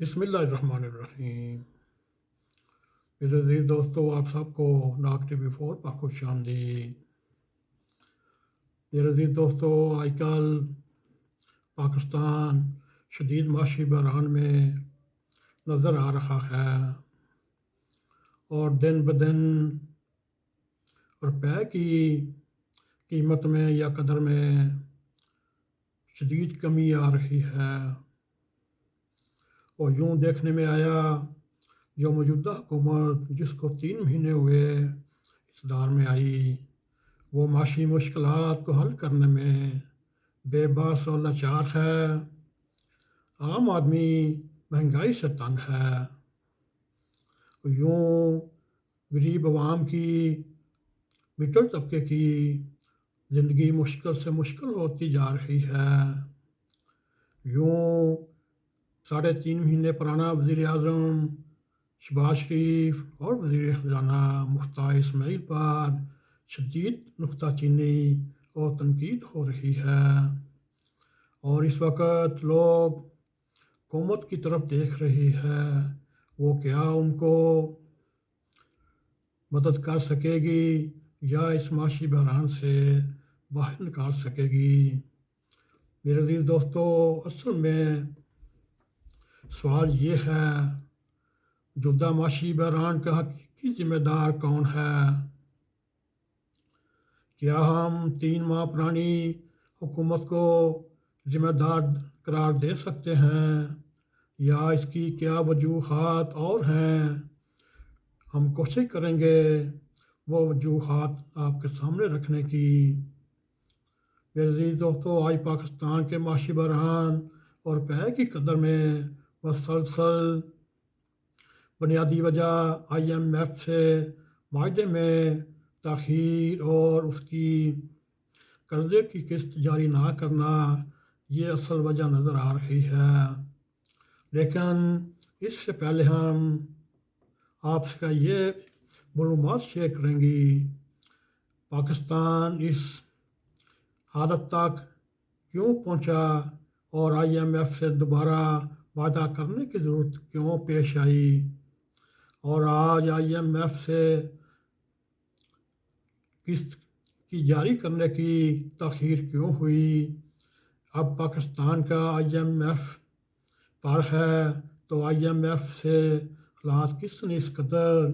بسم اللہ الرحمن الرحیم۔ میرے عزیز دوستو، آپ سب کو ناک ٹی وی 4 پر خوش آمدید۔ میرے عزیز دوستو، آج کل پاکستان شدید معاشی بحران میں نظر آ رہا ہے اور دن بدن روپے کی قیمت میں یا قدر میں شدید کمی آ رہی ہے، اور یوں دیکھنے میں آیا جو موجودہ حکومت جس کو 3 مہینے ہوئے اقتدار میں آئی، وہ معاشی مشکلات کو حل کرنے میں بے بس اور لاچار ہے۔ عام آدمی مہنگائی سے تنگ ہے، یوں غریب عوام کی، مڈل طبقے کی زندگی مشکل سے مشکل ہوتی جا رہی ہے۔ یوں 3.5 مہینے پرانا وزیر اعظم شہباز شریف اور وزیر خزانہ مفتاح اسماعیل پر شدید نکتہ چینی اور تنقید ہو رہی ہے، اور اس وقت لوگ حکومت کی طرف دیکھ رہی ہے وہ کیا ان کو مدد کر سکے گی یا اس معاشی بحران سے باہر نکال سکے گی۔ میرے عزیز دوستو، اصل میں سوال یہ ہے، موجودہ معاشی بحران کا حقیقی ذمہ دار کون ہے؟ کیا ہم 3 ماہ پرانی حکومت کو ذمہ دار قرار دے سکتے ہیں، یا اس کی کیا وجوہات اور ہیں؟ ہم کوشش کریں گے وہ وجوہات آپ کے سامنے رکھنے کی۔ میرے عزیز دوستو، آج پاکستان کے معاشی بحران اور روپے کی قدر میں مسلسل بنیادی وجہ IMF سے معاہدے میں تاخیر اور اس کی قرضے کی قسط جاری نہ کرنا، یہ اصل وجہ نظر آ رہی ہے۔ لیکن اس سے پہلے ہم آپ کا یہ معلومات شیئر کریں گی، پاکستان اس حالت تک کیوں پہنچا اور IMF سے دوبارہ وعدہ کرنے کی ضرورت کیوں پیش آئی، اور آج IMF سے قسط کی جاری کرنے کی تاخیر کیوں ہوئی۔ اب پاکستان کا IMF پر ہے تو IMF سے حالات کس نے اس قدر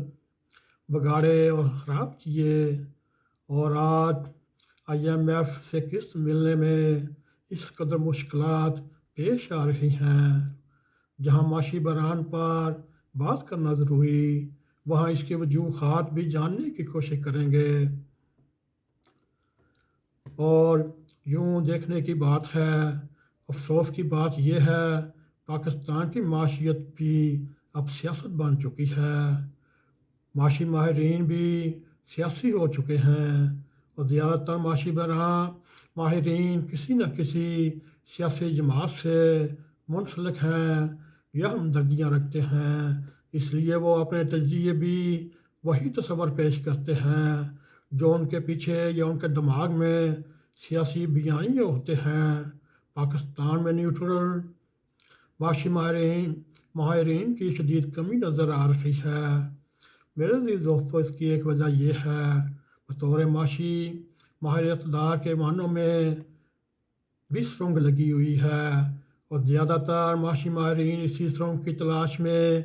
بگاڑے اور خراب کیے، اور آج IMF سے قسط ملنے میں اس قدر مشکلات پیش آ رہی ہیں۔ جہاں معاشی بحران پر بات کرنا ضروری، وہاں اس کے وجوہات بھی جاننے کی کوشش کریں گے۔ اور یوں دیکھنے کی بات ہے، افسوس کی بات یہ ہے، پاکستان کی معاشیت بھی اب سیاست بن چکی ہے۔ معاشی ماہرین بھی سیاسی ہو چکے ہیں، اور زیادہ تر معاشی ماہرین کسی نہ کسی سیاسی جماعت سے منسلک ہیں یا ہمدردیاں رکھتے ہیں، اس لیے وہ اپنے تجزیے بھی وہی تصور پیش کرتے ہیں جو ان کے پیچھے یا ان کے دماغ میں سیاسی بیانیے ہوتے ہیں۔ پاکستان میں نیوٹرل معاشی ماہرین کی شدید کمی نظر آ رہی ہے۔ میرے عزیز دوستو، اس کی ایک وجہ یہ ہے، بطور معاشی ماہر اقتدار کے معنوں میں بھی سرنگ لگی ہوئی ہے، اور زیادہ تر معاشی ماہرین اسی سرنگ کی تلاش میں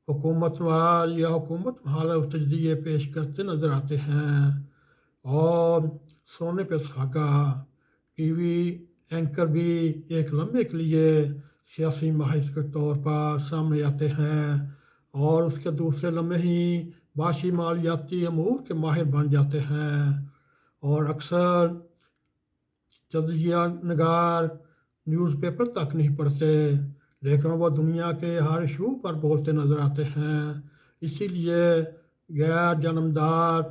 حکومت وال یا حکومت مخالف تجزیے پیش کرتے نظر آتے ہیں، اور سونے پہ سہاگا ٹی وی اینکر بھی ایک لمحے کے لیے سیاسی ماہر کے طور پر سامنے آتے ہیں، اور اس کے دوسرے لمحے ہی معاشی مالیاتی امور کے ماہر بن جاتے ہیں، اور اکثر تجزیہ نگار نیوز پیپر تک نہیں پڑھتے، لیکن وہ دنیا کے ہر ایشو پر بولتے نظر آتے ہیں۔ اسی لیے غیر جانبدار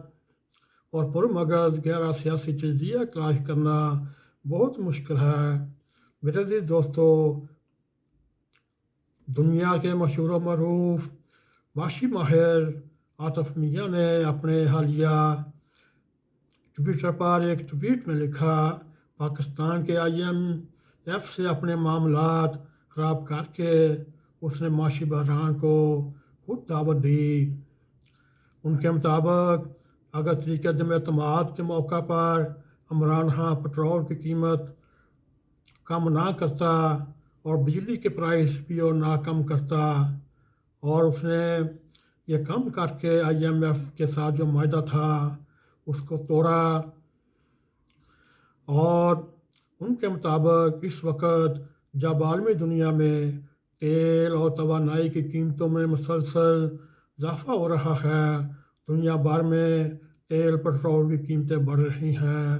اور پرمغرض گہرا سیاسی تجزیہ تلاش کرنا بہت مشکل ہے۔ میرے عزیز دوستو، دنیا کے مشہور و معروف معاشی ماہر عاطف میاں نے اپنے حالیہ ٹویٹر پر ایک ٹویٹ میں لکھا، پاکستان کے IMF سے اپنے معاملات خراب کر کے اس نے معاشی بحران کو خود دعوت دی۔ ان کے مطابق اگر طریقہ عدم اعتماد کے موقع پر عمران خان پٹرول کی قیمت کم نہ کرتا اور بجلی کے پرائس بھی اور نہ کم کرتا، اور اس نے یہ کم کر کے IMF کے ساتھ جو معاہدہ تھا اس کو توڑا، اور ان کے مطابق اس وقت جب عالمی دنیا میں تیل اور توانائی کی قیمتوں میں مسلسل اضافہ ہو رہا ہے، دنیا بھر میں تیل پٹرول کی قیمتیں بڑھ رہی ہیں،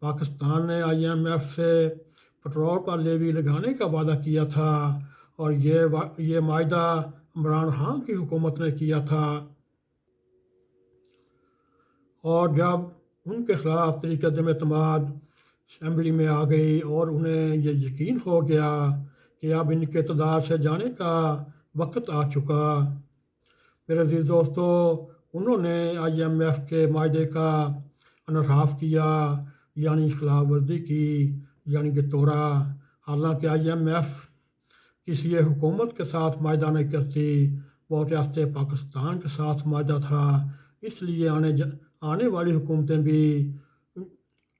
پاکستان نے IMF سے پٹرول پر لیوی لگانے کا وعدہ کیا تھا، اور یہ معاہدہ عمران خان کی حکومت نے کیا تھا، اور جب ان کے خلاف طریقہ عدم اعتماد اسمبلی میں آ گئی اور انہیں یہ یقین ہو گیا کہ اب ان کے اقتدار سے جانے کا وقت آ چکا، میرے عزیز دوستو، انہوں نے IMF کے معاہدے کا انحراف کیا، یعنی خلاف ورزی کی، یعنی کہ توڑا۔ حالانکہ IMF کسی حکومت کے ساتھ معاہدہ نہیں کرتی، وہ ریاست پاکستان کے ساتھ معاہدہ تھا، اس لیے آنے والی حکومتیں بھی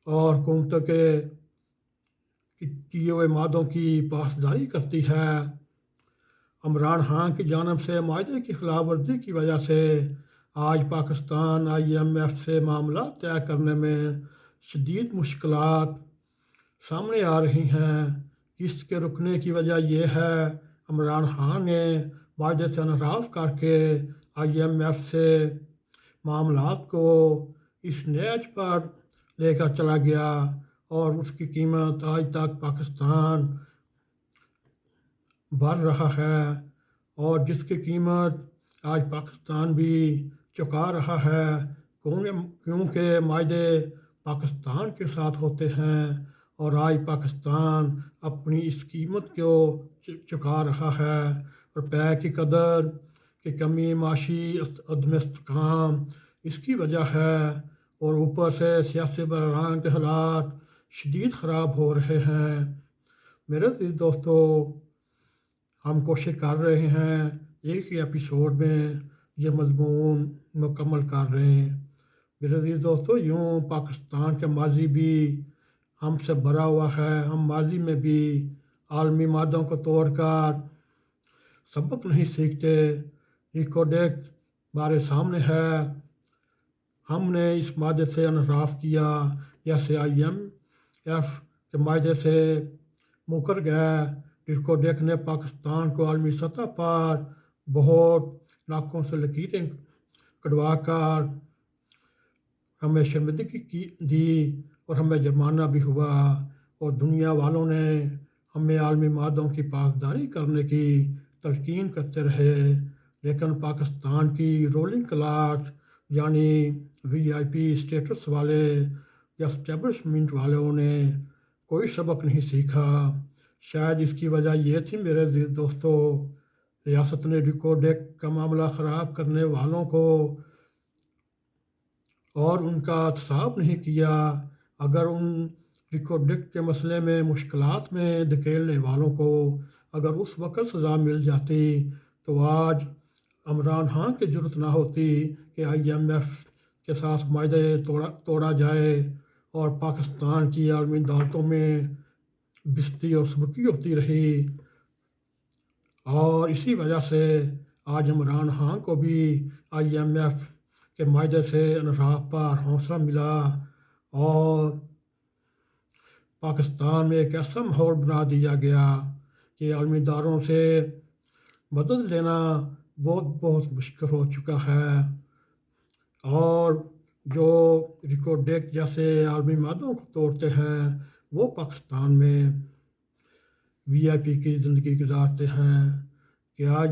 اور حکومتوں کے کیے ہوئے معاہدوں کی پاسداری کرتی ہے۔ عمران خان کی جانب سے معاہدے کی خلاف ورزی کی وجہ سے آج پاکستان IMF سے معاملات طے کرنے میں شدید مشکلات سامنے آ رہی ہیں۔ اس کے رکنے کی وجہ یہ ہے عمران خان نے معاہدے سے انحراف کر کے IMF سے معاملات کو اس نیچ پر لے کر چلا گیا، اور اس کی قیمت آج تک پاکستان بڑھ رہا ہے، اور جس کی قیمت آج پاکستان بھی چکا رہا ہے، کیونکہ معاہدے پاکستان کے ساتھ ہوتے ہیں، اور آج پاکستان اپنی اس قیمت کو چکا رہا ہے، روپے کی قدر کی کمی، معاشی عدم استحکام اس کی وجہ ہے، اور اوپر سے سیاسی بحران کے حالات شدید خراب ہو رہے ہیں۔ میرے عزیز دوستو، ہم کوشش کر رہے ہیں ایک ہی ایپیسوڈ میں یہ مضمون مکمل کر رہے ہیں۔ میرے عزیز دوستو، یوں پاکستان کے ماضی بھی ہم سے بھرا ہوا ہے، ہم ماضی میں بھی عالمی معاہدوں کو توڑ کر سبق نہیں سیکھتے۔ ریکوڈیک ہمارے سامنے ہے، ہم نے اس معاہدے سے انحراف کیا، جیسے IMF کے معاہدے سے مکر گئے۔ ریکوڈیک نے پاکستان کو عالمی سطح پر بہت ناکوں سے لکیریں کٹوا کر ہمیں شرمندگی دی، اور ہمیں جرمانہ بھی ہوا، اور دنیا والوں نے ہمیں عالمی معاہدوں کی پاسداری کرنے کی تلقین کرتے رہے، لیکن پاکستان کی رولنگ کلاس یعنی VIP اسٹیٹس والے یا اسٹیبلشمنٹ والوں نے کوئی سبق نہیں سیکھا۔ شاید اس کی وجہ یہ تھی میرے عزیز دوستو، ریاست نے ریکوڈیک کا معاملہ خراب کرنے والوں کو اور ان کا احتساب نہیں کیا۔ اگر ان ریکوڈیک کے مسئلے میں مشکلات میں دھکیلنے والوں کو اگر اس وقت سزا مل جاتی تو آج عمران خان کی ضرورت نہ ہوتی کہ IMF کے ساتھ معاہدے توڑا جائے، اور پاکستان کی عالمی عدالتوں میں بستی اور سبکی ہوتی رہی، اور اسی وجہ سے آج عمران خان کو بھی IMF کے معاہدے سے انحراف پر حوصلہ ملا، اور پاکستان میں ایک ایسا ماحول بنا دیا گیا کہ عالمی اداروں سے مدد لینا بہت مشکل ہو چکا ہے، اور جو ریکوڈیک جیسے عالمی معاہدوں کو توڑتے ہیں وہ پاکستان میں VIP کی زندگی گزارتے ہیں۔ کیا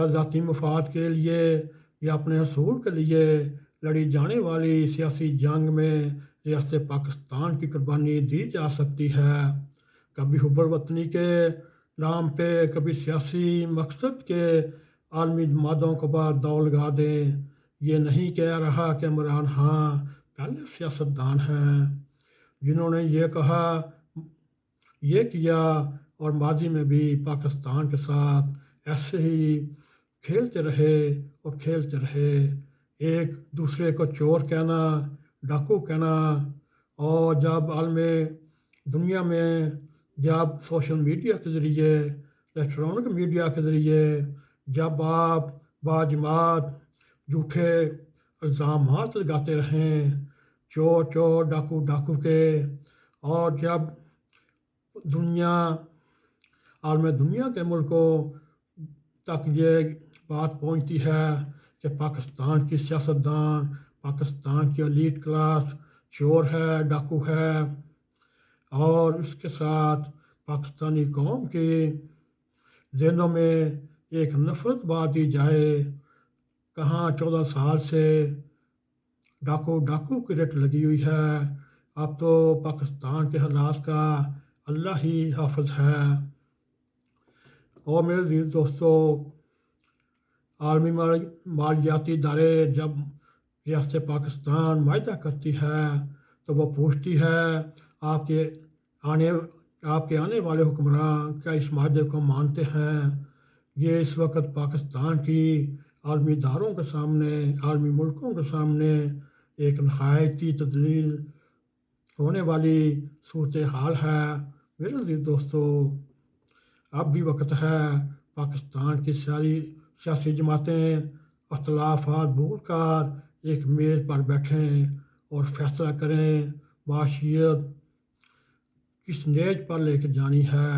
ذاتی مفاد کے لیے یا اپنے حصول کے لیے لڑی جانے والی سیاسی جنگ میں ریاست پاکستان کی قربانی دی جا سکتی ہے؟ کبھی حب الوطنی کے نام پہ، کبھی سیاسی مقصد کے عالمی معاہدوں کو بعد دوڑ لگا دیں۔ یہ نہیں کہہ رہا کہ عمران خان پہلے سیاستدان ہیں جنہوں نے یہ کیا اور ماضی میں بھی پاکستان کے ساتھ ایسے ہی کھیلتے رہے اور کھیلتے رہے، ایک دوسرے کو چور کہنا، ڈاکو کہنا، اور جب عالم دنیا میں جب سوشل میڈیا کے ذریعے، الیکٹرانک میڈیا کے ذریعے جب آپ باجماعت جھوٹے الزامات لگاتے رہیں، چور چور ڈاکو ڈاکو کے، اور جب دنیا عالم دنیا کے ملکوں تک یہ بات پہنچتی ہے کہ پاکستان کی سیاستدان، پاکستان کی ایلیٹ کلاس چور ہے، ڈاکو ہے، اور اس کے ساتھ پاکستانی قوم کے ذہنوں میں ایک نفرت بات دی جائے، کہاں 14 سال سے ڈاکو ڈاکو کی رٹ لگی ہوئی ہے، اب تو پاکستان کے حالات کا اللہ ہی حافظ ہے۔ اور میرے عزیز دوستو، عالمی مالیاتی ادارے جب ریاست پاکستان معاہدہ کرتی ہے تو وہ پوچھتی ہے آپ کے آنے والے حکمران کیا اس معاہدے کو مانتے ہیں؟ یہ اس وقت پاکستان کی عالمی اداروں کے سامنے، عالمی ملکوں کے سامنے ایک نہایتی تذلیل ہونے والی صورتحال ہے۔ میرے عزیز دوستو، اب بھی وقت ہے پاکستان کی ساری سیاسی جماعتیں اختلافات بھول کر ایک میز پر بیٹھیں اور فیصلہ کریں معاشیت کس نیج پر لے کے جانی ہے،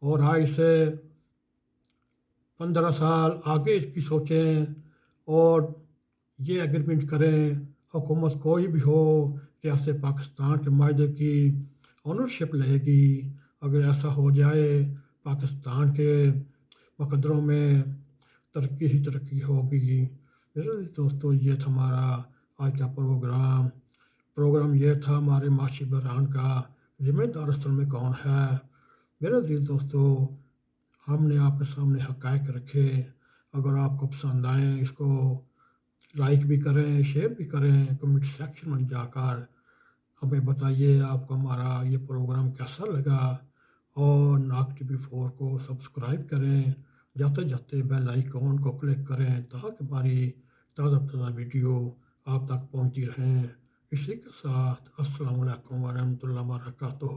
اور آج سے 15 سال آگے اس کی سوچیں اور یہ ایگریمنٹ کریں، حکومت کوئی بھی ہو ریاست پاکستان کے معاہدے کی اونرشپ لے گی۔ اگر ایسا ہو جائے پاکستان کے مقدروں میں ترقی ہی ترقی ہوگی۔ میرے دوستو، یہ تھا ہمارا آج کا پروگرام یہ تھا ہمارے معاشی بحران کا ذمہ دار اصل میں کون ہے۔ میرے عزیز دوستو، ہم نے آپ کے سامنے حقائق رکھے، اگر آپ کو پسند آئیں اس کو لائک بھی کریں، شیئر بھی کریں، کمنٹ سیکشن میں جا کر ہمیں بتائیے آپ کو ہمارا یہ پروگرام کیسا لگا، اور ناک ٹی وی 4 کو سبسکرائب کریں، جاتے جاتے بیل آئیکن کو کلک کریں تاکہ ہماری تازہ ویڈیو آپ تک پہنچتی رہیں۔ اسی کے ساتھ السلام علیکم ورحمۃ اللہ وبرکاتہ۔